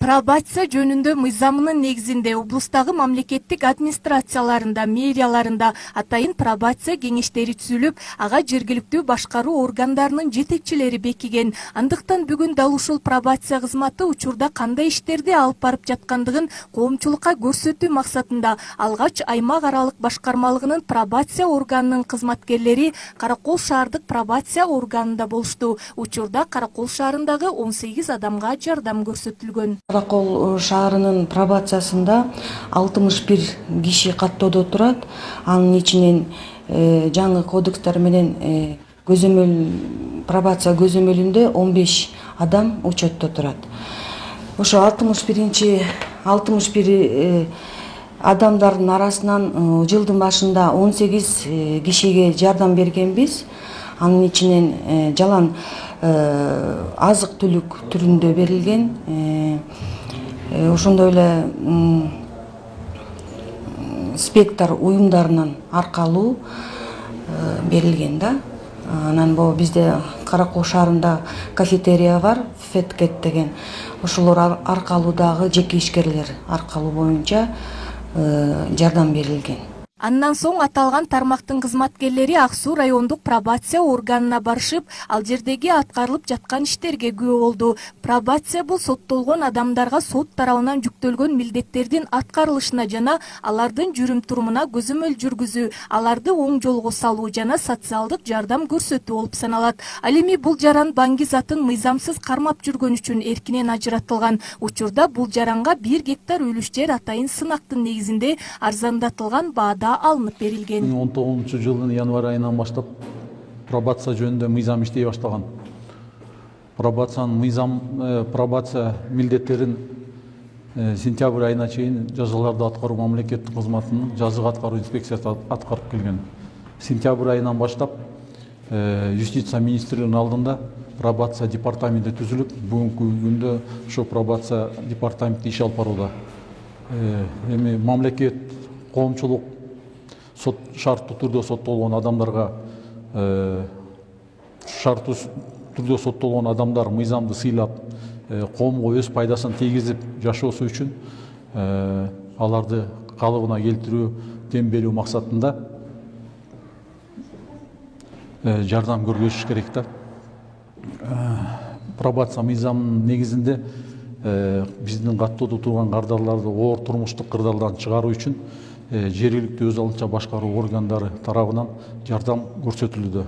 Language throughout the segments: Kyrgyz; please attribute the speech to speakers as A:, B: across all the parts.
A: Пробация жөнүндө мыйзамынын негизинде облустагы мамлекеттик администрацияларында, мэрияларында атайын пробация кеңештери түзүлүп, ага жергиликтүү башкаруу органдарынын жетекчилери бекиген. Андыктан бүгүн дал ушул пробация кызматы учурда кандай иштерди алып барып жаткандыгын коомчулукка көрсөтүү максатында алгач аймак аралык башкармалыгынын пробация органынын кызматкерлери Каракол шаардык пробация органында болушту. Учурда Каракол шаарындагы 18 адамга жардам көрсөтүлгөн.
B: Каракол шаарынын пробациясында 61 киши каттоодо турат. Анын ичинен жаңы кодекстер менен пробация көзөмөлүндө 15 адам учетто турат. Ошо 61 адамдардын арасынан жылдын башында 18 кишиге жардам бергенбиз. Анын ичинен жалан азык түлүк түрүндө берилген. Ошондой эле спектр уюмдарынан аркалуу берилген да. Анан бизде Каракол шаарында кафетерия бар, Феткет деген. Ошолор аркалуу дагы жеке ишкерлер аркалуу боюнча жардам берилген.
A: Андан соң аталган тармактын кызматкерлери Ак Суу райондук пробация органына барышып, ал жердеги аткарылып жаткан иштерге күбө болду. Пробация бул соттолгон адамдарга сот тарабынан жүктөлгөн милдеттердин аткарылышына жана алардын жүрүм-турумуна көзөмөл жүргүзүү, аларды оң жолго салуу жана социалдык жардам көрсөтүү болуп саналат. Ал эми бул жаран Баңги затын мыйзамсыз кармап жүргөн үчүн эркинен ажыратылган. Учурда бул жаранга 1 гектар үлүш жер атайын сынактын негизинде арзандатылган баада алынып берилген.
C: 2019 жылдын январь айынан баштап пробация жөнүндө мыйзам иштей баштаган. Пробация милдеттерин сентябрь айына чейин жазаларды аткаруу мамлекеттик кызматынын жазгы аткаруу инспекциясы аткарып келген. Сентябрь айынан баштап Юстиция министрлигинин алдында пробация департаменти түзүлүп, бүгүнкү күндө ошо пробация департаменти иш алып барууда. Эми мамлекет, коомчулук шарттуу түрдө соттолгон адамдарга шарттуу түрдө соттолгон адамдар мыйзамды сыйлап, коомго өз пайдасын тийгизип жашоосу үчүн аларды калыбына келтирүү, дем берүү максатында жардам көргөзүш керек да. Пробация мыйзамынын негизинде биздин каттоодо турган кардарларды оор турмуштук кырдаалдан чыгаруу үчүн жергиликтүү өз алынча башкаруу органдары тарабынан жардам көрсөтүлүүдө.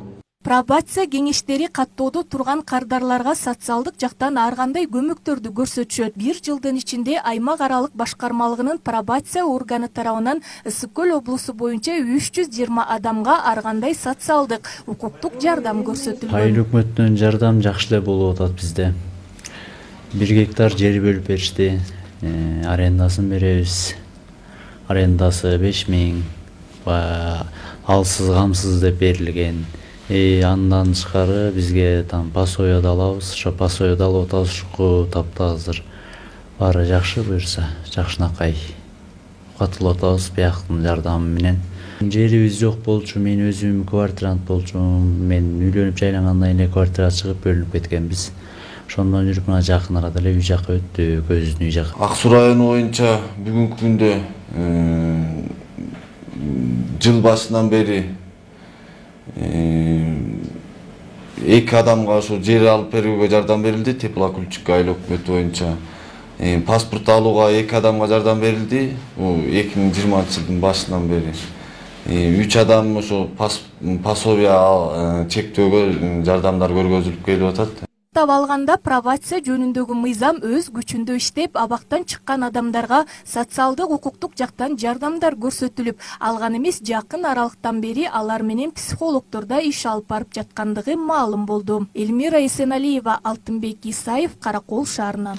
A: Пробация кеңештери каттоодо турган кардарларга социалдык жактан ар кандай көмөктөрдү көрсөтүшөт. 1 жылдын ичинде аймак аралык башкармалыгынын пробация органы тарабынан Ысык Көл облусу боюнча 320 адамга ар кандай социалдык, укуктук жардам көрсөтүлгөн.
D: Айыл өкмөттүнүн жардам жакшы эле болуп атат бизде. 1 гектар жер бөлүп беришти. Арендасын беребиз. Арендасы 5000, алсыз камсыз деп берилген. Андан тышкары бизге пасоя да алабыз, ошо пасоя да алып атабыз, ушуку таптазыр. Баары жакшы буюрса, жакшынакай катылып атабыз бияктын жардамы менен. Жерибиз жок болчу, мен өзүм квартирант болчумун. Мен үйлөнүп жайлангандан эле квартирага чыгып бөлүнүп кеткенбиз. Ошондон жүрүп мына жакын арада эле үй жакка өттү, көзүбүздүн үй жакка.
E: Ак Суу району боюнча бүгүнкү күндө жыл башынан бери 2 адамга ошо жер алып берүүгө жардам берилди. Теплокульчик айыл өкмөтү боюнча паспорт алууга 2 адамга жардам берилди. 2020 жылдын башынан бери 3 адам ошо пособия чектөөгө жардамдар көргөзүлүп келип атат.
A: Алганда пробация жөнүндөгү мыйзам өз күчүндө иштеп, абактан чыккан адамдарга социалдык, укуктук жактан жардамдар көрсөтүлүп, алган эмес жакын аралыктан бери алар менен психологдор да иш алып барып жаткандыгы маалым болду. Элмира Эсеналиева, Алтынбек Исаев, Каракол шаарынан.